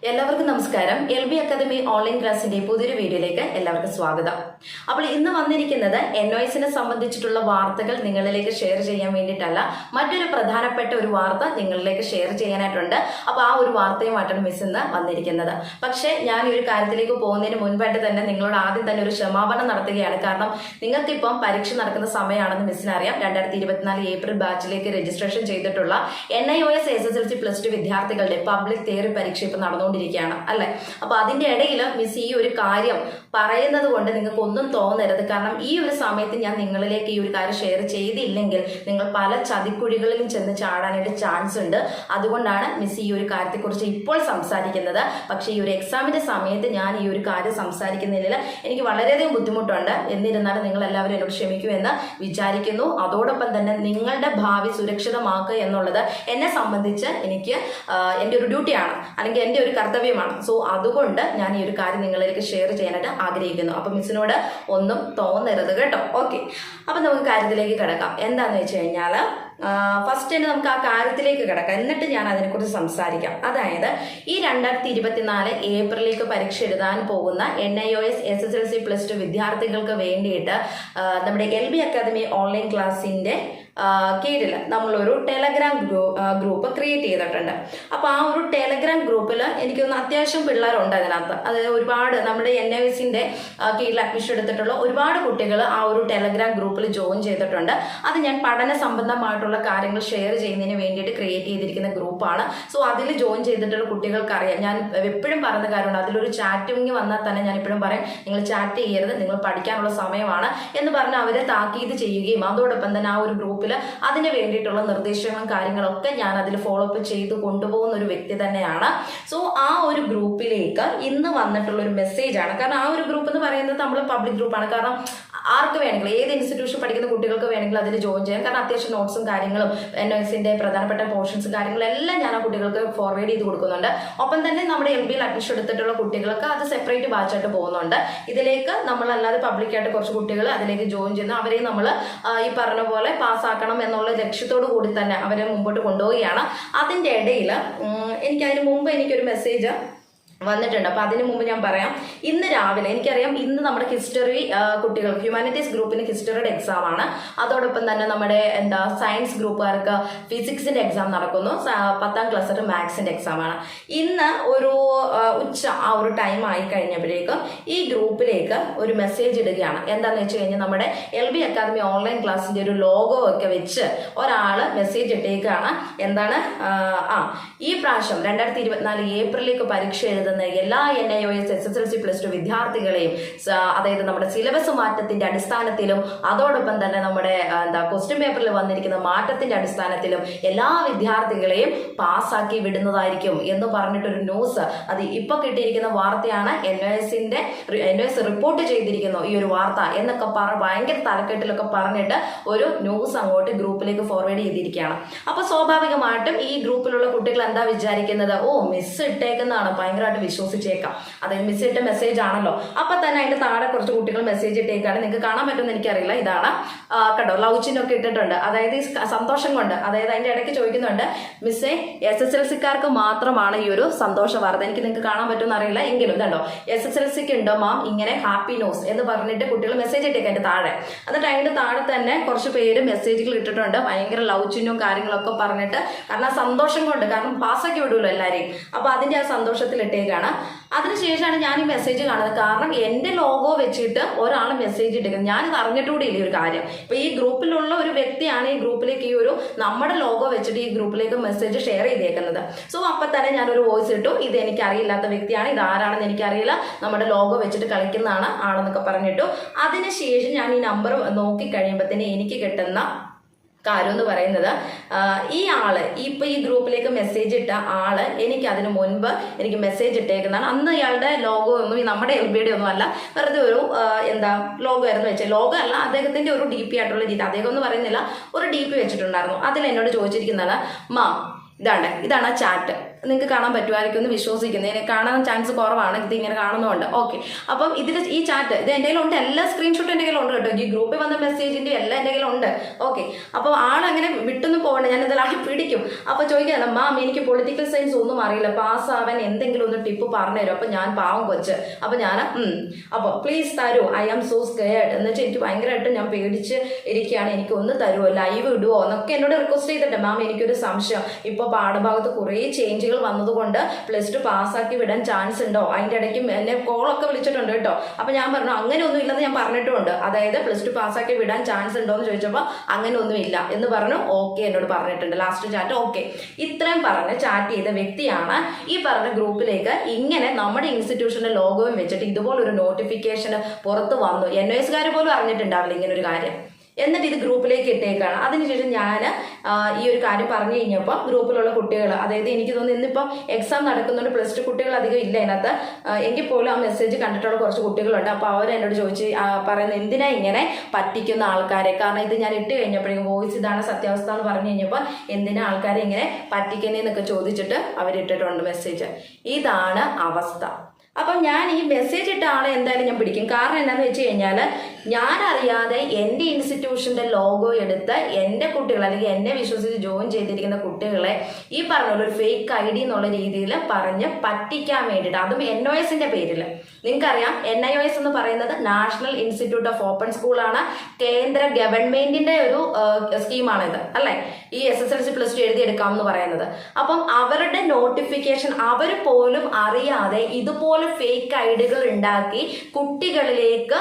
എല്ലാവർക്കും നമസ്കാരം. LB academy online ക്ലാസിന്റെ പുതിയൊരു വീഡിയോയിലേക്ക് എല്ലാവർക്കും സ്വാഗതം. അപ്പോൾ ഇന്ന് വന്നിരിക്കുന്നത് NOSനെ സംബന്ധിച്ചിട്ടുള്ള വാർത്തകൾ നിങ്ങളിലേക്ക് ഷെയർ ചെയ്യാൻ വേണ്ടിയിട്ടല്ല, മറ്റൊരു പ്രധാനപ്പെട്ട ഒരു വാർത്ത നിങ്ങളിലേക്ക് ഷെയർ ചെയ്യാനായിട്ടുണ്ട്. അപ്പോൾ ആ ഒരു വാർത്തയുമായിട്ടാണ് മിസ് ഇന്ന് വന്നിരിക്കുന്നത്. പക്ഷേ ഞാൻ ഈ ഒരു കാര്യത്തിലേക്ക് പോകുന്നതിന് മുൻപായിട്ട് തന്നെ നിങ്ങളോട് ആദ്യം തന്നെ ഒരു ക്ഷമാപണം നടത്തുകയാണ്. കാരണം നിങ്ങൾക്കിപ്പം പരീക്ഷ നടക്കുന്ന സമയമാണെന്ന് മിസ്സിനറിയാം. 2024 ഏപ്രിൽ ബാച്ചിലേക്ക് രജിസ്ട്രേഷൻ ചെയ്തിട്ടുള്ള NIOS SSLC +2 വിദ്യാർത്ഥികളുടെ പബ്ലിക് തിയറി പരീക്ഷ ഇപ്പം നടന്നുകൊണ്ടിരിക്കുകയാണ് അല്ലെ. അപ്പൊ അതിന്റെ ഇടയിൽ മിസ് ഈ ഒരു കാര്യം പറയുന്നത് കൊണ്ട് നിങ്ങൾക്ക് ഒന്നും തോന്നരുത്. കാരണം ഈ ഒരു സമയത്ത് ഞാൻ നിങ്ങളിലേക്ക് ഈ ഒരു കാര്യം ഷെയർ ചെയ്തില്ലെങ്കിൽ നിങ്ങൾ പല ചതിക്കുഴികളിലും ചെന്ന് ചാടാനായിട്ട് ചാൻസ് ഉണ്ട്. അതുകൊണ്ടാണ് മിസ് ഈ ഒരു കാര്യത്തെക്കുറിച്ച് ഇപ്പോൾ സംസാരിക്കുന്നത്. പക്ഷേ ഈ ഒരു എക്സാമിന്റെ സമയത്ത് ഞാൻ ഈ ഒരു കാര്യം സംസാരിക്കുന്നതിൽ എനിക്ക് വളരെയധികം ബുദ്ധിമുട്ടുണ്ട്. എന്നിരുന്നാലും നിങ്ങൾ എല്ലാവരും എന്നോട് ക്ഷമിക്കുമെന്ന് വിചാരിക്കുന്നു. അതോടൊപ്പം തന്നെ നിങ്ങളുടെ ഭാവി സുരക്ഷിതമാക്കുക എന്നുള്ളത് എന്നെ സംബന്ധിച്ച് എനിക്ക് എൻ്റെ ഒരു ഡ്യൂട്ടിയാണ്, അല്ലെങ്കിൽ എൻ്റെ ഒരു കർത്തവ്യമാണ്. സോ അതുകൊണ്ട് ഞാൻ ഈ ഒരു കാര്യം നിങ്ങളിലേക്ക് ഷെയർ ചെയ്യാനായിട്ട് ആഗ്രഹിക്കുന്നു. അപ്പൊ മിസ്സിനോട് ഒന്നും തോന്നരുത് കേട്ടോ. ഓക്കെ, അപ്പൊ നമുക്ക് കാര്യത്തിലേക്ക് കിടക്കാം. എന്താന്ന് വെച്ച് കഴിഞ്ഞാൽ ഫസ്റ്റ് തന്നെ നമുക്ക് ആ കാര്യത്തിലേക്ക് കിടക്കാം, എന്നിട്ട് ഞാൻ അതിനെക്കുറിച്ച് സംസാരിക്കാം. അതായത് ഈ 2024 ഏപ്രിലേക്ക് പരീക്ഷ എഴുതാൻ പോകുന്ന NIOS SSLC +2 വിദ്യാർത്ഥികൾക്ക് വേണ്ടിയിട്ട് നമ്മുടെ LB അക്കാദമി ഓൺലൈൻ ക്ലാസിന്റെ കീഴിൽ നമ്മളൊരു ടെലഗ്രാം ഗ്രൂപ്പ് ക്രിയേറ്റ് ചെയ്തിട്ടുണ്ട്. അപ്പോൾ ആ ഒരു ടെലഗ്രാം ഗ്രൂപ്പിൽ എനിക്കൊന്ന് അത്യാവശ്യം പിള്ളേരുണ്ട് അതിനകത്ത്. അതായത് ഒരുപാട് നമ്മുടെ NIOSന്റെ കീഴിൽ അഡ്മിഷൻ എടുത്തിട്ടുള്ള ഒരുപാട് കുട്ടികൾ ആ ഒരു ടെലഗ്രാം ഗ്രൂപ്പിൽ ജോയിൻ ചെയ്തിട്ടുണ്ട്. അത് ഞാൻ പഠന സംബന്ധമായിട്ടുള്ള കാര്യങ്ങൾ ഷെയർ ചെയ്യുന്നതിന് വേണ്ടിയിട്ട് ക്രിയേറ്റ് ചെയ്തിരിക്കുന്ന ഗ്രൂപ്പാണ്. സോ അതിൽ ജോയിൻ ചെയ്തിട്ടുള്ള കുട്ടികൾക്കറിയാം, ഞാൻ എപ്പോഴും പറയുന്ന കാര്യമുണ്ട്, അതിലൊരു ചാറ്റിംഗ് വന്നാൽ തന്നെ ഞാൻ എപ്പോഴും പറയും, നിങ്ങൾ ചാറ്റ് ചെയ്യരുത്, നിങ്ങൾ പഠിക്കാനുള്ള സമയമാണ് എന്ന് പറഞ്ഞ് അവരെ താക്കീത് ചെയ്യുകയും അതോടൊപ്പം തന്നെ ആ ഒരു ഗ്രൂപ്പിൽ അതിന് വേണ്ടിയിട്ടുള്ള നിർദ്ദേശങ്ങളും കാര്യങ്ങളൊക്കെ ഞാൻ അതിൽ ഫോളോ അപ്പ് ചെയ്ത് കൊണ്ടുപോകുന്ന ഒരു വ്യക്തി തന്നെയാണ്. സോ ആ ഒരു ഗ്രൂപ്പിലേക്ക് ഇന്ന് വന്നിട്ടുള്ള ഒരു മെസ്സേജാണ്. കാരണം ആ ഒരു ഗ്രൂപ്പ് എന്ന് പറയുന്നത് നമ്മൾ പബ്ലിക് ഗ്രൂപ്പാണ്. കാരണം ആർക്ക് വേണമെങ്കിലും, ഏത് ഇൻസ്റ്റിറ്റ്യൂഷൻ പഠിക്കുന്ന കുട്ടികൾക്ക് വേണമെങ്കിലും അതിൽ ജോയിൻ ചെയ്യാം. കാരണം അത്യാവശ്യം നോട്ട്സും കാര്യങ്ങളും NOSന്റെ പ്രധാനപ്പെട്ട പോർഷൻസും കാര്യങ്ങളും എല്ലാം ഞാൻ ആ കുട്ടികൾക്ക് ഫോർവേഡ് ചെയ്ത് കൊടുക്കുന്നുണ്ട്. ഒപ്പം തന്നെ നമ്മുടെ LBയിൽ അഡ്മിഷൻ എടുത്തിട്ടുള്ള കുട്ടികൾക്ക് അത് സെപ്പറേറ്റ് ബാച്ചായിട്ട് പോകുന്നുണ്ട്. ഇതിലേക്ക് നമ്മളല്ലാതെ പബ്ലിക്കായിട്ട് കുറച്ച് കുട്ടികൾ അതിലേക്ക് ജോയിൻ ചെയ്യുന്നു. അവരെ നമ്മൾ ഈ പറഞ്ഞ പോലെ പാസ്സാക്കണം എന്നുള്ള ലക്ഷ്യത്തോടു കൂടി തന്നെ അവരെ മുമ്പോട്ട് കൊണ്ടുപോവുകയാണ്. അതിൻ്റെ ഇടയിൽ അതിന് മുമ്പ് എനിക്കൊരു മെസ്സേജ് വന്നിട്ടുണ്ട്. അപ്പൊ അതിന് മുമ്പ് ഞാൻ പറയാം, ഇന്ന് രാവിലെ എനിക്കറിയാം ഇന്ന് നമ്മുടെ ഹിസ്റ്ററി കുട്ടികൾ ഹ്യൂമാനിറ്റീസ് ഗ്രൂപ്പിന് ഹിസ്റ്ററിയുടെ എക്സാം ആണ്. അതോടൊപ്പം തന്നെ നമ്മുടെ സയൻസ് ഗ്രൂപ്പുകാർക്ക് ഫിസിക്സിന്റെ എക്സാം നടക്കുന്നു. 10ാം ക്ലാസ്സിൽ മാത്സിന്റെ എക്സാം ആണ്. ഇന്ന് ഒരു ഉച്ച ആ ഒരു ടൈം ആയി കഴിഞ്ഞപ്പോഴേക്കും ഈ ഗ്രൂപ്പിലേക്ക് ഒരു മെസ്സേജ് ഇടുകയാണ്. എന്താണെന്ന് വെച്ച് കഴിഞ്ഞാൽ നമ്മുടെ LB അക്കാദമി ഓൺലൈൻ ക്ലാസിന്റെ ഒരു ലോഗോ ഒക്കെ വെച്ച് ഒരാള് മെസ്സേജ് ഇട്ടേക്കാണ്. എന്താണ്, ഈ പ്രാവശ്യം 2024 ഏപ്രിലേക്ക് പരീക്ഷ എഴുതുന്ന എല്ലാ NIOS SSLC +2 വിദ്യാർത്ഥികളെയും, അതായത് നമ്മുടെ സിലബസ് മാറ്റത്തിന്റെ അടിസ്ഥാനത്തിലും അതോടൊപ്പം തന്നെ നമ്മുടെ ക്വസ്റ്റ്യൻ പേപ്പറിൽ വന്നിരിക്കുന്ന മാറ്റത്തിന്റെ അടിസ്ഥാനത്തിലും എല്ലാ വിദ്യാർത്ഥികളെയും പാസ്സാക്കി വിടുന്നതായിരിക്കും എന്ന് പറഞ്ഞിട്ടൊരു ന്യൂസ്, അത് ഇപ്പൊ കിട്ടിയിരിക്കുന്ന വാർത്തയാണ്. NOS റിപ്പോർട്ട് ചെയ്തിരിക്കുന്നു ഈ ഒരു വാർത്ത എന്നൊക്കെ ഭയങ്കര തലക്കെട്ടിലൊക്കെ പറഞ്ഞിട്ട് ഒരു ന്യൂസ് അങ്ങോട്ട് ഗ്രൂപ്പിലേക്ക് ഫോർവേഡ് ചെയ്തിരിക്കുകയാണ്. അപ്പൊ സ്വാഭാവികമായിട്ടും ഈ ഗ്രൂപ്പിലുള്ള കുട്ടികൾ എന്താ വിചാരിക്കുന്നത്, മിസ് ഇട്ടേക്കുന്നതാണ്, ഭയങ്കരമായിട്ട് വിശ്വസിച്ചേക്കാം, അതായത് മിസ് ഇട്ട മെസ്സേജ് ആണല്ലോ. അപ്പൊ തന്നെ അതിന്റെ താഴെ കുറച്ച് കുട്ടികൾ മെസ്സേജ് ഇട്ടേക്കാണ്. നിങ്ങൾക്ക് കാണാൻ പറ്റുമെന്ന് എനിക്കറിയില്ല. ഇതാണ് കണ്ടോ, ലവ് ചിഹ്നമൊക്കെ ഇട്ടിട്ടുണ്ട്. അതായത് സന്തോഷം കൊണ്ട്, അതായത് അതിന്റെ ഇടയ്ക്ക് ചോദിക്കുന്നുണ്ട്, മിസ്സേ SSLCക്കാർക്ക് മാത്രമാണ് ഈ ഒരു സന്തോഷ വാർത്ത, എനിക്ക് നിങ്ങൾക്ക് കാണാൻ പറ്റുമെന്ന് അറിയില്ല എങ്കിലും കണ്ടോ SSLCക്ക് ഉണ്ടോ മാം ഇങ്ങനെ ഹാപ്പി ന്യൂസ് എന്ന് പറഞ്ഞിട്ട് കുട്ടികൾ മെസ്സേജ് ഇട്ടേക്കാം അതിന്റെ താഴെ. എന്നിട്ട് അതിന്റെ താഴെ തന്നെ കുറച്ച് പേര് മെസ്സേജുകൾ ഇട്ടിട്ടുണ്ട്, ഭയങ്കര ലവ് ചിഹ്നവും കാര്യങ്ങളൊക്കെ പറഞ്ഞിട്ട്. കാരണം സന്തോഷം കൊണ്ട്, കാരണം പാസ്സാക്കി വിടുമല്ലോ എല്ലാവരെയും. അപ്പൊ അതിന്റെ ആ സന്തോഷത്തിൽ ഇട്ടേക്കാണ്. അതിനുശേഷമാണ് ഞാൻ ഈ മെസ്സേജ് കാണുന്നത്. കാരണം എന്റെ ലോഗോ വെച്ചിട്ട് ഒരാൾ മെസ്സേജ് ഇട്ടേക്കുന്നത്, ഞാനിത് അറിഞ്ഞിട്ടുകൂടി ഇല്ല ഒരു കാര്യം. ഇപ്പൊ ഈ ഗ്രൂപ്പിലുള്ള ഒരു വ്യക്തിയാണ് ഈ ഗ്രൂപ്പിലേക്ക് ഈ ഒരു നമ്മുടെ ലോഗോ വെച്ചിട്ട് ഈ ഗ്രൂപ്പിലേക്ക് മെസ്സേജ് ഷെയർ ചെയ്തേക്കുന്നത്. സോ അപ്പൊ തന്നെ ഞാനൊരു വോയിസ് ഇട്ടു, ഇത് എനിക്ക് അറിയില്ലാത്ത വ്യക്തിയാണ്, ഇത് ആരാണെന്ന് എനിക്കറിയില്ല, നമ്മുടെ ലോഗോ വെച്ചിട്ട് കളിക്കുന്നതാണ് ആണെന്നൊക്കെ പറഞ്ഞിട്ടു. അതിനുശേഷം ഞാൻ ഈ നമ്പർ നോക്കി കഴിയുമ്പോഴത്തേന് എനിക്ക് കിട്ടുന്ന കാര്യം എന്ന് പറയുന്നത്, ഈ ആള് ഇപ്പൊ ഈ ഗ്രൂപ്പിലേക്ക് മെസ്സേജ് ഇട്ട ആള് എനിക്ക് അതിന് മുൻപ് എനിക്ക് മെസ്സേജ് ഇട്ടേക്കുന്നതാണ്. അന്ന് ഇയാളുടെ ലോഗോ ഒന്നും നമ്മുടെ LBയുടെ ഒന്നും അല്ല, വെറുതെ ഒരു ലോഗോ ആയിരുന്നു വെച്ചത്. ലോഗോ അല്ല, അദ്ദേഹത്തിന്റെ ഒരു DP ആയിട്ടുള്ള രീതി, അദ്ദേഹം എന്ന് പറയുന്നില്ല, ഒരു DP വെച്ചിട്ടുണ്ടായിരുന്നു. അതിൽ എന്നോട് ചോദിച്ചിരിക്കുന്നത്, ഇതാണ് ചാറ്റ്, നിങ്ങൾക്ക് കാണാൻ പറ്റുമായിരിക്കും എന്ന് വിശ്വസിക്കുന്നു. ഇതിനെ കാണാൻ ചാൻസ് കുറവാണ്, ഇത് ഇങ്ങനെ കാണുന്നതുകൊണ്ട്. ഓക്കെ, അപ്പം ഇതിൽ ഈ ചാറ്റ് ഇത് എൻ്റെ കയ്യിലുണ്ട്, എല്ലാ സ്ക്രീൻഷോട്ടും എൻ്റെ കയ്യിലുണ്ട് കേട്ടോ. ഈ ഗ്രൂപ്പിൽ വന്ന മെസ്സേജിൻ്റെ എല്ലാം എൻ്റെ കയ്യിലുണ്ട്. ഓക്കെ, അപ്പോൾ ആളങ്ങനെ വിട്ടൊന്നും പോകണ്ട, ഞാൻ എന്തായാലും ആളെ പിടിക്കും. അപ്പോൾ ചോദിക്കുകയാണ്, മാം എനിക്ക് പൊളിറ്റിക്കൽ സയൻസ് ഒന്നും അറിയില്ല, പാസ്സാവാൻ എന്തെങ്കിലും ഒന്ന് ടിപ്പ് പറഞ്ഞു തരും. അപ്പം ഞാൻ പാവം കൊച്ച്, അപ്പം ഞാൻ അപ്പോൾ പ്ലീസ് തരൂ, ഐ ആം സോ സ്കെയർഡ് എന്ന് വെച്ചാൽ എനിക്ക് ഭയങ്കരമായിട്ട് ഞാൻ പേടിച്ച് ഇരിക്കുകയാണ്, എനിക്ക് ഒന്ന് തരുമോ, ലൈവ് ഇടുവോ എന്നൊക്കെ എന്നോട് റിക്വസ്റ്റ് ചെയ്തിട്ട്, മാം എനിക്കൊരു സംശയം, ഇപ്പോൾ പാഠഭാഗത്ത് കുറേ ചേഞ്ചുകൾ വന്നതുകൊണ്ട് +2 പാസ്സാക്കി വിടാൻ ചാൻസ് ഉണ്ടോ? അതിൻ്റെ ഇടയ്ക്ക് എന്നെ കോളൊക്കെ വിളിച്ചിട്ടുണ്ട് കേട്ടോ. അപ്പം ഞാൻ പറഞ്ഞു അങ്ങനെ ഒന്നും ഇല്ലെന്ന് ഞാൻ പറഞ്ഞിട്ടുമുണ്ട്, അതായത് +2 പാസ്സാക്കി വിടാൻ ചാൻസ് ഉണ്ടോ എന്ന് ചോദിച്ചപ്പോൾ അങ്ങനെ ഒന്നും ഇല്ല എന്ന് പറഞ്ഞു. ഓക്കെ എന്നോട് പറഞ്ഞിട്ടുണ്ട് ലാസ്റ്റ് ചാറ്റ്. ഓക്കെ, ഇത്രയും പറഞ്ഞ് ചാറ്റ് ചെയ്ത വ്യക്തിയാണ് ഈ പറഞ്ഞ ഗ്രൂപ്പിലേക്ക് ഇങ്ങനെ നമ്മുടെ ഇൻസ്റ്റിറ്റ്യൂഷന്റെ ലോഗോയും വെച്ചിട്ട് ഇതുപോലൊരു നോട്ടിഫിക്കേഷൻ പുറത്ത് വന്നു. NOSകാർ പോലും അറിഞ്ഞിട്ടുണ്ടാവില്ല ഇങ്ങനെ ഒരു കാര്യം. എന്നിട്ട് ഇത് ഗ്രൂപ്പിലേക്ക് ഇട്ടേക്കാണ്. അതിനുശേഷം ഞാൻ ഈ ഒരു കാര്യം പറഞ്ഞു കഴിഞ്ഞപ്പോൾ ഗ്രൂപ്പിലുള്ള കുട്ടികൾ, അതായത് എനിക്ക് തോന്നുന്നു ഇന്നിപ്പം എക്സാം നടക്കുന്നുണ്ട്, +2 കുട്ടികൾ അധികം ഇല്ല അതിനകത്ത്, എങ്കിൽ പോലും ആ മെസ്സേജ് കണ്ടിട്ടുള്ള കുറച്ച് കുട്ടികളുണ്ട്. അപ്പോൾ അവരെന്നോട് ചോദിച്ച് പറയുന്നത്, എന്തിനാ ഇങ്ങനെ പറ്റിക്കുന്ന ആൾക്കാരെ, കാരണം ഇത് ഞാൻ ഇട്ട് കഴിഞ്ഞപ്പോഴേക്കും വോയിസ് ഇതാണ് സത്യാവസ്ഥ എന്ന് പറഞ്ഞു കഴിഞ്ഞപ്പോൾ എന്തിനാ ആൾക്കാരെ ഇങ്ങനെ പറ്റിക്കുന്നതെന്നൊക്കെ ചോദിച്ചിട്ട് അവരിട്ടിട്ടുണ്ട് മെസ്സേജ്. ഇതാണ് അവസ്ഥ. അപ്പം ഞാൻ ഈ മെസ്സേജ് ഇട്ട ആളെ എന്തായാലും ഞാൻ പിടിക്കും. കാരണം എന്താണെന്ന് വെച്ച് കഴിഞ്ഞാൽ ഞാൻ അറിയാതെ എൻ്റെ ഇൻസ്റ്റിറ്റ്യൂഷൻ്റെ ലോഗോ എടുത്ത് എൻ്റെ കുട്ടികൾ അല്ലെങ്കിൽ എന്നെ വിശ്വസിച്ച് ജോയിൻ ചെയ്തിരിക്കുന്ന കുട്ടികളെ ഈ പറഞ്ഞ ഒരു ഫേക്ക് ID എന്നുള്ള രീതിയിൽ പറഞ്ഞ് പറ്റിക്കാൻ വേണ്ടിയിട്ട്, അതും NOSന്റെ പേരിൽ. നിങ്ങൾക്കറിയാം NIOS എന്ന് പറയുന്നത് നാഷണൽ ഇൻസ്റ്റിറ്റ്യൂട്ട് ഓഫ് ഓപ്പൺ സ്കൂളാണ്, കേന്ദ്ര ഗവൺമെന്റിന്റെ ഒരു സ്കീമാണിത് അല്ലേ, ഈ SSLC +2 എഴുതിയെടുക്കാമെന്ന് പറയുന്നത്. അപ്പം അവരുടെ നോട്ടിഫിക്കേഷൻ അവർ പോലും അറിയാതെ ഇതുപോലെ ഫേക്ക് ഐഡികൾ ഉണ്ടാക്കി കുട്ടികളിലേക്ക്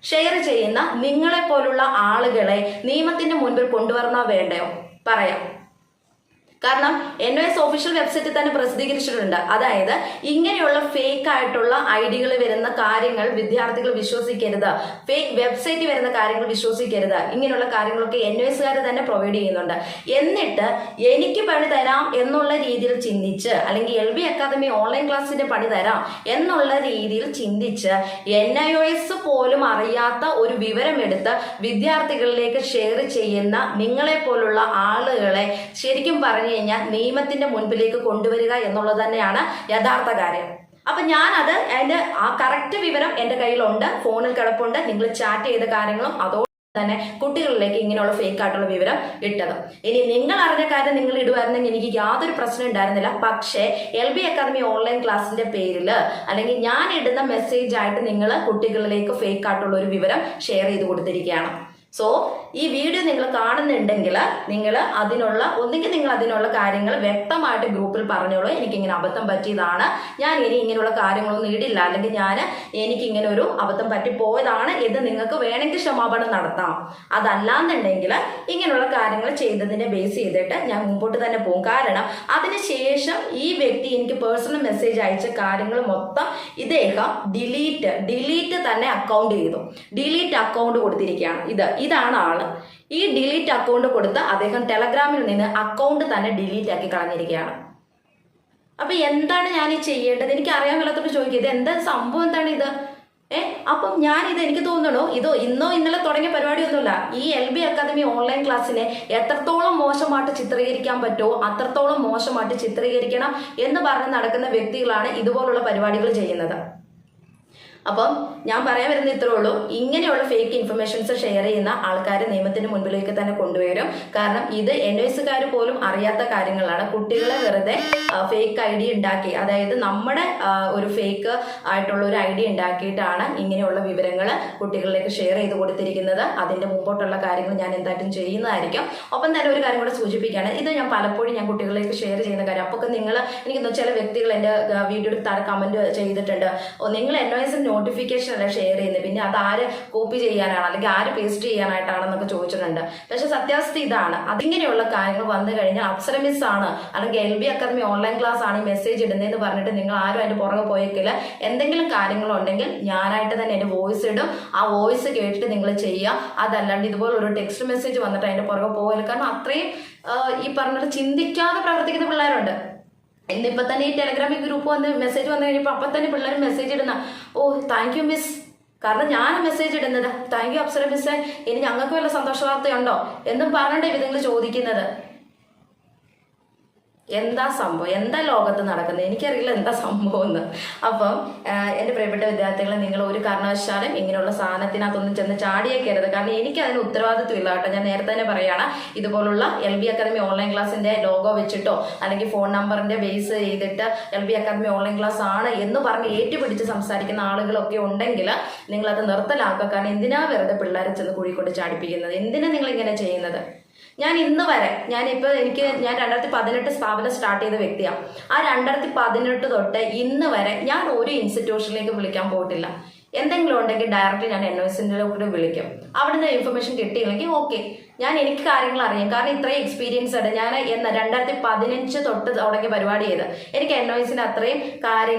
ഷെയർ ചെയ്യുന്ന നിങ്ങളെ പോലുള്ള ആളുകളെ നിയമത്തിന്റെ മുൻപിൽ കൊണ്ടുവരണോ വേണ്ടയോ? പറയാം. കാരണം NOS ഒഫീഷ്യൽ വെബ്സൈറ്റിൽ തന്നെ പ്രസിദ്ധീകരിച്ചിട്ടുണ്ട്. അതായത് ഇങ്ങനെയുള്ള ഫേക്ക് ആയിട്ടുള്ള ഐഡികൾ വരുന്ന കാര്യങ്ങൾ വിദ്യാർത്ഥികൾ വിശ്വസിക്കരുത്, ഫേക്ക് വെബ്സൈറ്റിൽ വരുന്ന കാര്യങ്ങൾ വിശ്വസിക്കരുത്, ഇങ്ങനെയുള്ള കാര്യങ്ങളൊക്കെ NOSകാർ തന്നെ പ്രൊവൈഡ് ചെയ്യുന്നുണ്ട്. എന്നിട്ട് എനിക്ക് പണി തരാം എന്നുള്ള രീതിയിൽ ചിന്തിച്ച്, അല്ലെങ്കിൽ LB അക്കാദമി ഓൺലൈൻ ക്ലാസ്സിന്റെ പണി തരാം എന്നുള്ള രീതിയിൽ ചിന്തിച്ച് NIOS പോലും അറിയാത്ത ഒരു വിവരമെടുത്ത് വിദ്യാർത്ഥികളിലേക്ക് ഷെയർ ചെയ്യുന്ന നിങ്ങളെ പോലുള്ള ആളുകളെ ശരിക്കും പറഞ്ഞു കഴിഞ്ഞാൽ നിയമത്തിന്റെ മുൻപിലേക്ക് കൊണ്ടുവരിക എന്നുള്ളത് തന്നെയാണ് യഥാർത്ഥ കാര്യം. അപ്പൊ ഞാനത് അതിന്റെ ആ കറക്റ്റ് വിവരം എൻ്റെ കയ്യിലുണ്ട്, ഫോണിൽ കിടപ്പുണ്ട്. നിങ്ങൾ ചാറ്റ് ചെയ്ത കാര്യങ്ങളും അതോ തന്നെ കുട്ടികളിലേക്ക് ഇങ്ങനെയുള്ള ഫേക്ക് ആയിട്ടുള്ള വിവരം ഇട്ടത്. ഇനി നിങ്ങൾ അറിഞ്ഞ കാര്യം നിങ്ങൾ ഇടുവായിരുന്നെങ്കിൽ എനിക്ക് യാതൊരു പ്രശ്നം ഉണ്ടായിരുന്നില്ല. പക്ഷേ LB അക്കാദമി ഓൺലൈൻ ക്ലാസ്സിന്റെ പേരിൽ അല്ലെങ്കിൽ ഞാൻ ഇടുന്ന മെസ്സേജ് ആയിട്ട് നിങ്ങൾ കുട്ടികളിലേക്ക് ഫേക്ക് ആയിട്ടുള്ള ഒരു വിവരം ഷെയർ ചെയ്ത് കൊടുത്തിരിക്കുകയാണ്. സോ ഈ വീഡിയോ നിങ്ങൾ കാണുന്നുണ്ടെങ്കിൽ നിങ്ങൾ അതിനുള്ള കാര്യങ്ങൾ വ്യക്തമായിട്ട് ഗ്രൂപ്പിൽ പറഞ്ഞോളൂ. എനിക്കിങ്ങനെ അബദ്ധം പറ്റിയതാണ്, ഞാൻ ഇനി ഇങ്ങനെയുള്ള കാര്യങ്ങളൊന്നും ഇടില്ല, അല്ലെങ്കിൽ എനിക്കിങ്ങനെ ഒരു അബദ്ധം പറ്റിപ്പോയതാണ് എന്ന് നിങ്ങൾക്ക് വേണമെങ്കിൽ ക്ഷമാപണം നടത്താം. അതല്ലാന്നുണ്ടെങ്കിൽ ഇങ്ങനെയുള്ള കാര്യങ്ങൾ ചെയ്തതിനെ ബേസ് ചെയ്തിട്ട് ഞാൻ മുമ്പോട്ട് തന്നെ പോകും. കാരണം അതിനുശേഷം ഈ വ്യക്തി എനിക്ക് പേഴ്സണൽ മെസ്സേജ് അയച്ച കാര്യങ്ങൾ മൊത്തം ഇദ്ദേഹം ഡിലീറ്റ് തന്നെ അക്കൗണ്ട് ചെയ്തു, ഡിലീറ്റ് അക്കൗണ്ട് കൊടുത്തിരിക്കുകയാണ്. ഇതാണ് ആള്. ഈ ഡിലീറ്റ് അക്കൗണ്ട് കൊടുത്ത് അദ്ദേഹം ടെലഗ്രാമിൽ നിന്ന് അക്കൗണ്ട് തന്നെ ഡിലീറ്റ് ആക്കി കളഞ്ഞിരിക്കുകയാണ്. അപ്പൊ എന്താണ് ഞാൻ ഈ ചെയ്യേണ്ടത്? എനിക്ക് അറിയാൻ മേലാത്തോട് ചോദിക്കുക, ഇത് എന്താ സംഭവം, എന്താണ് ഇത്? അപ്പം ഞാനിത് എനിക്ക് തോന്നുന്നു ഇന്നോ ഇന്നലെ തുടങ്ങിയ പരിപാടിയൊന്നുമില്ല. ഈ LB അക്കാദമി ഓൺലൈൻ ക്ലാസ്സിനെ എത്രത്തോളം മോശമായിട്ട് ചിത്രീകരിക്കാൻ പറ്റുമോ അത്രത്തോളം മോശമായിട്ട് ചിത്രീകരിക്കണം എന്ന് പറഞ്ഞ് നടക്കുന്ന വ്യക്തികളാണ് ഇതുപോലുള്ള പരിപാടികൾ ചെയ്യുന്നത്. അപ്പം ഞാൻ പറയാൻ വരുന്നത് ഇത്രേ ഉള്ളൂ, ഇങ്ങനെയുള്ള ഫേക്ക് ഇൻഫർമേഷൻസ് ഷെയർ ചെയ്യുന്ന ആൾക്കാരെ നിയമത്തിന് മുൻപിലേക്ക് തന്നെ കൊണ്ടുവരും. കാരണം ഇത് NOSകാർ പോലും അറിയാത്ത കാര്യങ്ങളാണ്. കുട്ടികളെ വെറുതെ ഫേക്ക് ID ഉണ്ടാക്കി, അതായത് നമ്മുടെ ഒരു ഫേക്ക് ആയിട്ടുള്ള ഒരു ID ഉണ്ടാക്കിയിട്ടാണ് ഇങ്ങനെയുള്ള വിവരങ്ങൾ കുട്ടികളിലേക്ക് ഷെയർ ചെയ്ത് കൊടുത്തിരിക്കുന്നത്. അതിന്റെ മുമ്പോട്ടുള്ള കാര്യങ്ങൾ ഞാൻ എന്തായിട്ടും ചെയ്യുന്നതായിരിക്കും. ഒപ്പം തന്നെ ഒരു കാര്യം കൂടെ സൂചിപ്പിക്കുകയാണ്, ഇത് ഞാൻ പലപ്പോഴും ഞാൻ കുട്ടികളിലേക്ക് ഷെയർ ചെയ്യുന്ന കാര്യം. അപ്പോൾ എനിക്ക് ചില വ്യക്തികൾ എൻ്റെ വീഡിയോയിൽ താഴെ കമന്റ് ചെയ്തിട്ടുണ്ട്, നിങ്ങൾ NOS നോട്ടിഫിക്കേഷൻ അല്ല ഷെയർ ചെയ്യുന്നത്, പിന്നെ അത് ആര് കോപ്പി ചെയ്യാനാണ് അല്ലെങ്കിൽ ആര് പേസ്റ്റ് ചെയ്യാനായിട്ടാണെന്നൊക്കെ ചോദിച്ചിട്ടുണ്ട്. പക്ഷെ സത്യാവസ്ഥ ഇതാണ്, അതിങ്ങനെയുള്ള കാര്യങ്ങൾ വന്നു കഴിഞ്ഞാൽ അപ്സര മിസ് ആണ് അല്ലെങ്കിൽ LB അക്കാദമി ഓൺലൈൻ ക്ലാസ് ആണ് ഈ മെസ്സേജ് ഇടുന്നതെന്ന് പറഞ്ഞിട്ട് നിങ്ങൾ ആരും അതിന്റെ പുറകെ പോയേക്കില്ല. എന്തെങ്കിലും കാര്യങ്ങളുണ്ടെങ്കിൽ ഞാനായിട്ട് തന്നെ എൻ്റെ വോയിസ് ഇടും, ആ വോയിസ് കേട്ടിട്ട് നിങ്ങൾ ചെയ്യുക. അതല്ലാണ്ട് ഇതുപോലെ ഒരു ടെക്സ്റ്റ് മെസ്സേജ് വന്നിട്ട് അതിന്റെ പുറകെ പോകില്ല. കാരണം അത്രയും ഈ പറഞ്ഞിട്ട് ചിന്തിക്കാതെ പ്രവർത്തിക്കുന്ന പിള്ളേരുണ്ട്. ഇന്നിപ്പോൾ തന്നെ ഈ ടെലഗ്രാമിൽ ഗ്രൂപ്പ് മെസ്സേജ് വന്നു കഴിഞ്ഞപ്പോൾ അപ്പം തന്നെ പിള്ളേർ മെസ്സേജ് ഇടുന്ന, ഓ താങ്ക് യു മിസ്, കാരണം ഞാൻ മെസ്സേജ് ഇടുന്നത്, താങ്ക് യു അപ്സര മിസ്സേ, ഇനി ഞങ്ങൾക്ക് വല്ല സന്തോഷ വാർത്തയുണ്ടോ എന്നും പറഞ്ഞിട്ട് ഇത് നിങ്ങൾ ചോദിക്കുന്നത്. എന്താ സംഭവം, എന്താ ലോകത്ത് നടക്കുന്നത്, എനിക്കറിയില്ല എന്താ സംഭവം എന്ന്. അപ്പം എൻ്റെ പ്രിയപ്പെട്ട വിദ്യാർത്ഥികളെ, നിങ്ങൾ ഒരു കാരണവശാലും ഇങ്ങനെയുള്ള സാധനത്തിനകത്തൊന്നും ചെന്ന് ചാടിയേക്കരുത്. കാരണം എനിക്ക് അതിന് ഉത്തരവാദിത്വം ഇല്ല കേട്ടോ. ഞാൻ നേരത്തെ തന്നെ പറയുകയാണ്, ഇതുപോലുള്ള LB അക്കാദമി ഓൺലൈൻ ക്ലാസ്സിൻ്റെ ലോഗോ വെച്ചിട്ടോ അല്ലെങ്കിൽ ഫോൺ നമ്പറിൻ്റെ ബേസ് ചെയ്തിട്ട് LB അക്കാദമി ഓൺലൈൻ ക്ലാസ് ആണ് എന്ന് പറഞ്ഞ് ഏറ്റുപിടിച്ച് സംസാരിക്കുന്ന ആളുകളൊക്കെ ഉണ്ടെങ്കിൽ നിങ്ങളത് നിർത്തലാക്കുക. കാരണം എന്തിനാ വെറുതെ പിള്ളേരെ ചെന്ന് കുഴിക്കൊണ്ട് ചാടിപ്പിക്കുന്നത്? എന്തിനാ നിങ്ങൾ ഇങ്ങനെ ചെയ്യുന്നത്? ഞാൻ ഇന്ന് വരെ ഞാൻ 2018 സ്ഥാപനം സ്റ്റാർട്ട് ചെയ്ത വ്യക്തിയാണ്. ആ 2018 തൊട്ട് ഇന്ന് വരെ ഞാൻ ഒരു ഇൻസ്റ്റിറ്റ്യൂഷനിലേക്ക് വിളിക്കാൻ പോയിട്ടില്ല. എന്തെങ്കിലും ഉണ്ടെങ്കിൽ ഡയറക്റ്റ് ഞാൻ NOSന്റെ വിളിക്കും. അവിടുന്ന് ഇൻഫർമേഷൻ കിട്ടിയില്ലെങ്കിൽ ഓക്കെ, എനിക്ക് കാര്യങ്ങൾ അറിയാം. കാരണം ഇത്രയും എക്സ്പീരിയൻസ് ഉണ്ട്. ഞാൻ 2015 തൊട്ട് തുടങ്ങിയ പരിപാടി ചെയ്ത് എനിക്ക് NOSന്റെ അത്രയും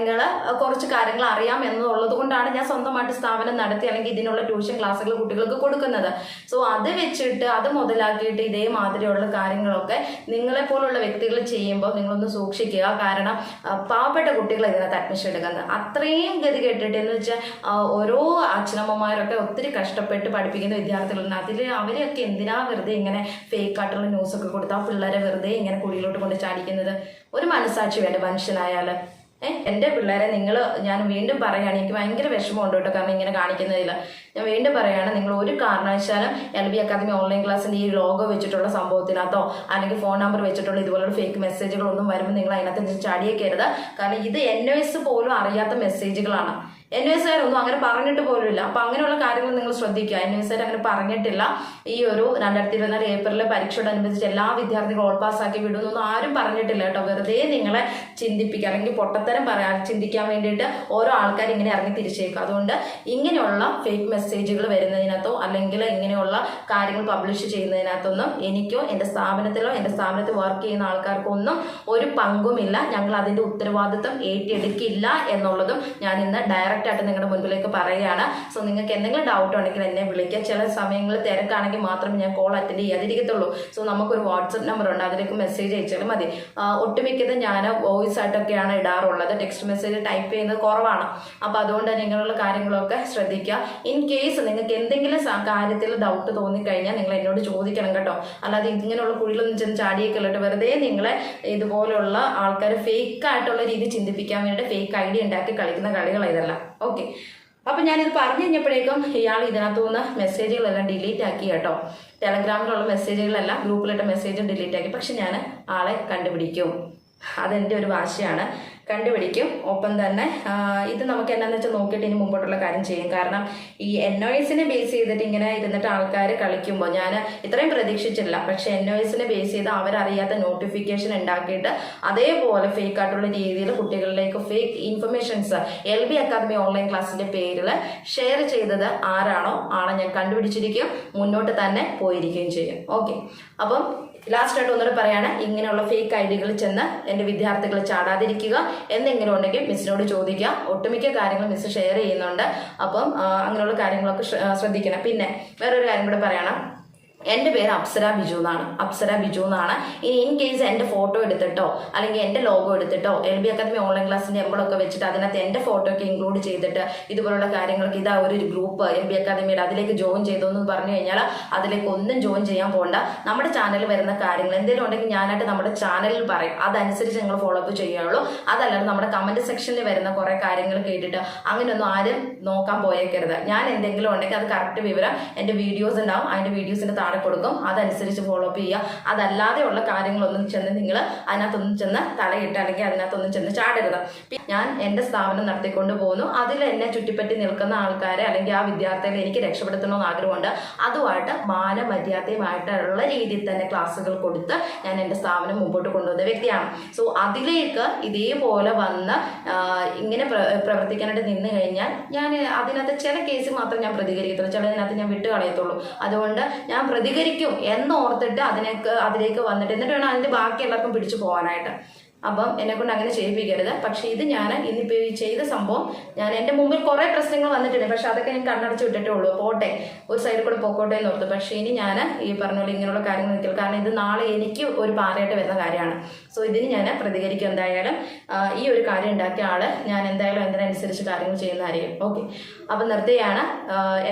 കുറച്ച് കാര്യങ്ങൾ അറിയാം എന്നുള്ളത് കൊണ്ടാണ് ഞാൻ സ്വന്തമായിട്ട് സ്ഥാപനം നടത്തി അല്ലെങ്കിൽ ഇതിനുള്ള ട്യൂഷൻ ക്ലാസ്സുകൾ കുട്ടികൾക്ക് കൊടുക്കുന്നത്. സോ അത് വെച്ചിട്ട് അത് മുതലാക്കിയിട്ട് ഇതേമാതിരിയുള്ള കാര്യങ്ങളൊക്കെ നിങ്ങളെപ്പോലുള്ള വ്യക്തികൾ ചെയ്യുമ്പോൾ നിങ്ങളൊന്ന് സൂക്ഷിക്കുക. കാരണം പാവപ്പെട്ട കുട്ടികൾ ഇതിനകത്ത് അഡ്മിഷൻ എടുക്കുന്നത് അത്രയും ഗതി കേട്ടിട്ട് എന്ന് വെച്ചാൽ ഓരോ അച്ഛനമ്മമാരൊക്കെ ഒത്തിരി കഷ്ടപ്പെട്ട് പഠിപ്പിക്കുന്ന വിദ്യാർത്ഥികളുണ്ട്. അവരെയൊക്കെ എന്തിനാ വെറുതെ ഇങ്ങനെ ഫേക്ക് ആയിട്ടുള്ള ന്യൂസൊക്കെ കൊടുത്താൽ പിള്ളേരെ വെറുതെ ഇങ്ങനെ കുഴിയിലോട്ട് കൊണ്ട് ചാടിക്കുന്നത്? ഒരു മനസ്സാക്ഷി വേണ്ട മനുഷ്യനായാൽ. എൻ്റെ പിള്ളേരെ ഞാൻ വീണ്ടും പറയുകയാണ്, എനിക്ക് ഭയങ്കര വിഷമമുണ്ട് കേട്ടോ കാരണം ഇങ്ങനെ കാണിക്കുന്നതിൽ. ഞാൻ വീണ്ടും പറയുകയാണ്, നിങ്ങൾ ഒരു കാരണവശാലും LB അക്കാദമി ഓൺലൈൻ ക്ലാസ്സിൻ്റെ ഈ ലോഗോ വെച്ചിട്ടുള്ള സംഭവത്തിനകത്തോ അല്ലെങ്കിൽ ഫോൺ നമ്പർ വെച്ചിട്ടുള്ള ഇതുപോലുള്ള ഫേക്ക് മെസ്സേജുകളൊന്നും വരുമ്പോൾ നിങ്ങൾ അതിനകത്ത് ചാടിയേക്കരുത്. കാരണം ഇത് NOS പോലും അറിയാത്ത മെസ്സേജുകളാണ്. NOSകാരൊന്നും അങ്ങനെ പറഞ്ഞിട്ട് പോലുമില്ല. അപ്പം അങ്ങനെയുള്ള കാര്യങ്ങൾ നിങ്ങൾ ശ്രദ്ധിക്കുക. NOSകാർ അങ്ങനെ പറഞ്ഞിട്ടില്ല. ഈ ഒരു 2024 ഏപ്രിലെ പരീക്ഷയോടനുബന്ധിച്ച് എല്ലാ വിദ്യാർത്ഥികളും ഓൾ പാസ്സാക്കി വിടുന്നൊന്നും ആരും പറഞ്ഞിട്ടില്ല കേട്ടോ. വെറുതെ നിങ്ങളെ ചിന്തിപ്പിക്കുക അല്ലെങ്കിൽ പൊട്ടത്തരം ചിന്തിക്കാൻ വേണ്ടിയിട്ട് ഓരോ ആൾക്കാർ ഇങ്ങനെ ഇറങ്ങി തിരിച്ചേക്കും. അതുകൊണ്ട് ഇങ്ങനെയുള്ള ഫേക്ക് മെസ്സേജുകൾ വരുന്നതിനകത്തോ അല്ലെങ്കിൽ ഇങ്ങനെയുള്ള കാര്യങ്ങൾ പബ്ലിഷ് ചെയ്യുന്നതിനകത്തൊന്നും എനിക്കോ എൻ്റെ സ്ഥാപനത്തിലോ എൻ്റെ സ്ഥാപനത്തിൽ വർക്ക് ചെയ്യുന്ന ആൾക്കാർക്കോ ഒന്നും ഒരു പങ്കുമില്ല. ഞങ്ങൾ അതിൻ്റെ ഉത്തരവാദിത്വം ഏറ്റെടുക്കില്ല എന്നുള്ളതും ഞാൻ ഇന്ന് ഡയറക്റ്റ് ആയിട്ട് നിങ്ങളുടെ മുൻപിലേക്ക് പറയുകയാണ്. സോ നിങ്ങൾക്ക് എന്തെങ്കിലും ഡൗട്ട് ഉണ്ടെങ്കിൽ എന്നെ വിളിക്കുക. ചില സമയങ്ങളിൽ തിരക്കാണെങ്കിൽ മാത്രമേ ഞാൻ കോൾ അറ്റൻഡ് ചെയ്യാതിരിക്കത്തുള്ളൂ. സോ നമുക്കൊരു വാട്സപ്പ് നമ്പർ ഉണ്ട്, അതിലേക്ക് മെസ്സേജ് അയച്ചാലും മതി. ഒട്ടുമിക്കത് ഞാൻ വോയിസ് ആയിട്ടൊക്കെയാണ് ഇടാറുള്ളത്. ടെക്സ്റ്റ് മെസ്സേജ് ടൈപ്പ് ചെയ്യുന്നത് കുറവാണ്. അപ്പോൾ അതുകൊണ്ട് ഇങ്ങനെയുള്ള കാര്യങ്ങളൊക്കെ ശ്രദ്ധിക്കുക. ഇൻ കേസ് നിങ്ങൾക്ക് എന്തെങ്കിലും കാര്യത്തിൽ ഡൗട്ട് തോന്നിക്കഴിഞ്ഞാൽ നിങ്ങൾ എന്നോട് ചോദിക്കണം കേട്ടോ. അല്ലാതെ ഇങ്ങനെയുള്ള കുഴിയിലൊന്നും ചെന്ന് ചാടിയേക്കല്ലോട്ടോ. വെറുതെ നിങ്ങളെ ഇതുപോലുള്ള ആൾക്കാർ ഫേക്ക് ആയിട്ടുള്ള രീതി ചിന്തിപ്പിക്കാൻ വേണ്ടിയിട്ട് ഫേക്ക് ഐഡിയ ഉണ്ടാക്കി കളിക്കുന്ന കളികൾ ഇതല്ല. ഓക്കെ, അപ്പം ഞാനിത് പറഞ്ഞു കഴിഞ്ഞപ്പോഴേക്കും ഇയാൾ ഇതിനകത്തുനിന്ന് മെസ്സേജുകളെല്ലാം ഡിലീറ്റ് ആക്കി കേട്ടോ. ടെലഗ്രാമിലുള്ള മെസ്സേജുകളെല്ലാം ഗ്രൂപ്പിലിട്ട മെസ്സേജും ഡിലീറ്റ് ആക്കി. പക്ഷെ ഞാൻ ആളെ കണ്ടുപിടിക്കും, അതെൻ്റെ ഒരു വാശിയാണ്. കണ്ടുപിടിക്കും. ഒപ്പം തന്നെ ഇത് നമുക്ക് എന്നാന്ന് വെച്ചാൽ നോക്കിയിട്ട് ഇനി മുമ്പോട്ടുള്ള കാര്യം ചെയ്യും. കാരണം ഈ NOSനെ ബേസ് ചെയ്തിട്ട് ഇങ്ങനെ ഇരുന്നിട്ട് ആൾക്കാർ കളിക്കുമ്പോൾ ഞാൻ ഇത്രയും പ്രതീക്ഷിച്ചില്ല. പക്ഷെ NOSനെ ബേസ് ചെയ്ത് അവരറിയാത്ത നോട്ടിഫിക്കേഷൻ ഉണ്ടാക്കിയിട്ട് അതേപോലെ ഫേക്ക് ആയിട്ടുള്ള രീതിയിൽ കുട്ടികളിലേക്ക് fake informations LB academy online ക്ലാസ്സിൻ്റെ പേരിൽ ഷെയർ ചെയ്തത് ആരാണോ ആളെ ഞാൻ കണ്ടുപിടിച്ചിരിക്കും, മുന്നോട്ട് തന്നെ പോയിരിക്കുകയും ചെയ്യും. ഓക്കെ, അപ്പം ലാസ്റ്റായിട്ട് ഒന്നുകൂടെ പറയാണ്, ഇങ്ങനെയുള്ള ഫേക്ക് ഐഡികൾ ചെന്ന് എൻ്റെ വിദ്യാർത്ഥികൾ ചാടാതിരിക്കുക. എന്തെങ്കിലും ഉണ്ടെങ്കിൽ മിസ്സിനോട് ചോദിക്കുക. ഒട്ടുമിക്ക കാര്യങ്ങൾ മിസ് ഷെയർ ചെയ്യുന്നുണ്ട്. അപ്പം അങ്ങനെയുള്ള കാര്യങ്ങളൊക്കെ ശ്രദ്ധിക്കണം. പിന്നെ വേറൊരു കാര്യം കൂടെ പറയണം, എൻ്റെ പേര് അപ്സര ബിജു എന്നാണ്. ഇനി ഇൻ കേസ് എൻ്റെ ഫോട്ടോ എടുത്തിട്ടോ അല്ലെങ്കിൽ എൻ്റെ ലോഗോ എടുത്തിട്ടോ LB അക്കാദമി ഓൺലൈൻ ക്ലാസ്സിൻ്റെ എംബിളൊക്കെ വെച്ചിട്ട് അതിനകത്ത് എൻ്റെ ഫോട്ടോ ഒക്കെ ഇൻക്ലൂഡ് ചെയ്തിട്ട് ഇതുപോലുള്ള കാര്യങ്ങൾക്ക് ഇതാ ഒരു ഗ്രൂപ്പ് LB അക്കാദമിയുടെ അതിലേക്ക് ജോയിൻ ചെയ്തോന്ന് പറഞ്ഞു കഴിഞ്ഞാൽ അതിലേക്ക് ഒന്നും ജോയിൻ ചെയ്യാൻ പോകണ്ട. നമ്മുടെ ചാനലിൽ വരുന്ന കാര്യങ്ങൾ എന്തെങ്കിലും ഉണ്ടെങ്കിൽ ഞാനായിട്ട് നമ്മുടെ ചാനലിൽ പറയും, അതനുസരിച്ച് നിങ്ങൾ ഫോളോ അപ്പ് ചെയ്യുള്ളൂ. അതല്ലാതെ നമ്മുടെ കമൻറ്റ് സെക്ഷനിൽ വരുന്ന കുറേ കാര്യങ്ങൾ കേട്ടിട്ട് അങ്ങനെയൊന്നും ആരും നോക്കാൻ പോയേക്കരുത്. ഞാൻ എന്തെങ്കിലും ഉണ്ടെങ്കിൽ അത് കറക്റ്റ് വിവരം എൻ്റെ വീഡിയോസ് ഉണ്ടാവും, അതിൻ്റെ വീഡിയോസിൻ്റെ താഴെ കൊടുക്കും, അതനുസരിച്ച് ഫോളോ അപ്പ് ചെയ്യുക. അതല്ലാതെയുള്ള കാര്യങ്ങളൊന്നും ചെന്ന് നിങ്ങൾ അതിനകത്തൊന്നും ചെന്ന് തലയിട്ട് അല്ലെങ്കിൽ അതിനകത്തൊന്നും ചെന്ന് ചാടരുത്. ഞാൻ എൻ്റെ സ്ഥാപനം നടത്തിക്കൊണ്ട് പോകുന്നു. അതിൽ എന്നെ ചുറ്റിപ്പറ്റി നിൽക്കുന്ന ആൾക്കാരെ അല്ലെങ്കിൽ ആ വിദ്യാർത്ഥികളെ എനിക്ക് രക്ഷപ്പെടുത്തണമെന്ന് ആഗ്രഹമുണ്ട്. അതുമായിട്ട് മാനമര്യാദയുമായിട്ടുള്ള രീതിയിൽ തന്നെ ക്ലാസ്സുകൾ കൊടുത്ത് ഞാൻ എൻ്റെ സ്ഥാപനം മുമ്പോട്ട് കൊണ്ടുവന്ന വ്യക്തിയാണ്. സോ അതിലേക്ക് ഇതേപോലെ വന്ന് ഇങ്ങനെ പ്രവർത്തിക്കാനായിട്ട് നിന്ന് കഴിഞ്ഞാൽ ഞാൻ അതിനകത്ത് ചില കേസ് മാത്രം ഞാൻ പ്രതികരിക്കത്തുള്ളൂ, ചിലതിനകത്ത് ഞാൻ വിട്ട് കളയത്തുള്ളൂ. അതുകൊണ്ട് ഞാൻ പ്രതികരിക്കും എന്നോർത്തിട്ട് അതിലേക്ക് വന്നിട്ട് എന്നിട്ട് വേണം അതിൻ്റെ ബാക്കി എല്ലാവർക്കും പിടിച്ചു പോകാനായിട്ട്. അപ്പം എന്നെക്കൊണ്ട് അങ്ങനെ ചെയ്യിപ്പിക്കരുത്. പക്ഷേ ഇത് ഞാൻ ഇന്നിപ്പോൾ ഈ ചെയ്ത സംഭവം ഞാൻ എൻ്റെ മുമ്പിൽ കുറേ പ്രശ്നങ്ങൾ വന്നിട്ടുണ്ട്. പക്ഷെ അതൊക്കെ ഞാൻ കണ്ണടച്ച് വിട്ടിട്ടേ ഉള്ളൂ, പോട്ടെ ഒരു സൈഡിൽ കൂടെ പൊക്കോട്ടെ എന്ന് ഓർത്തു. പക്ഷേ ഇനി ഞാൻ ഈ പറഞ്ഞ പോലെ ഇങ്ങനെയുള്ള കാര്യങ്ങൾ നിൽക്കില്ല. കാരണം ഇത് നാളെ എനിക്ക് ഒരു പാറയായിട്ട് വരുന്ന കാര്യമാണ്. സോ ഇതിന് ഞാൻ പ്രതികരിക്കും എന്തായാലും. ഈ ഒരു കാര്യം ഉണ്ടാക്കിയ ആൾ ഞാൻ എന്തായാലും അതിനനുസരിച്ച് കാര്യങ്ങൾ ചെയ്യുന്നതായിരിക്കും. ഓക്കെ, അപ്പം നിർത്തുകയാണ്.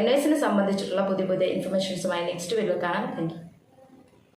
NOSനെ സംബന്ധിച്ചിട്ടുള്ള പുതിയ ഇൻഫർമേഷൻസുമായി നെക്സ്റ്റ് വീഡിയോ കാണാം. Thank you.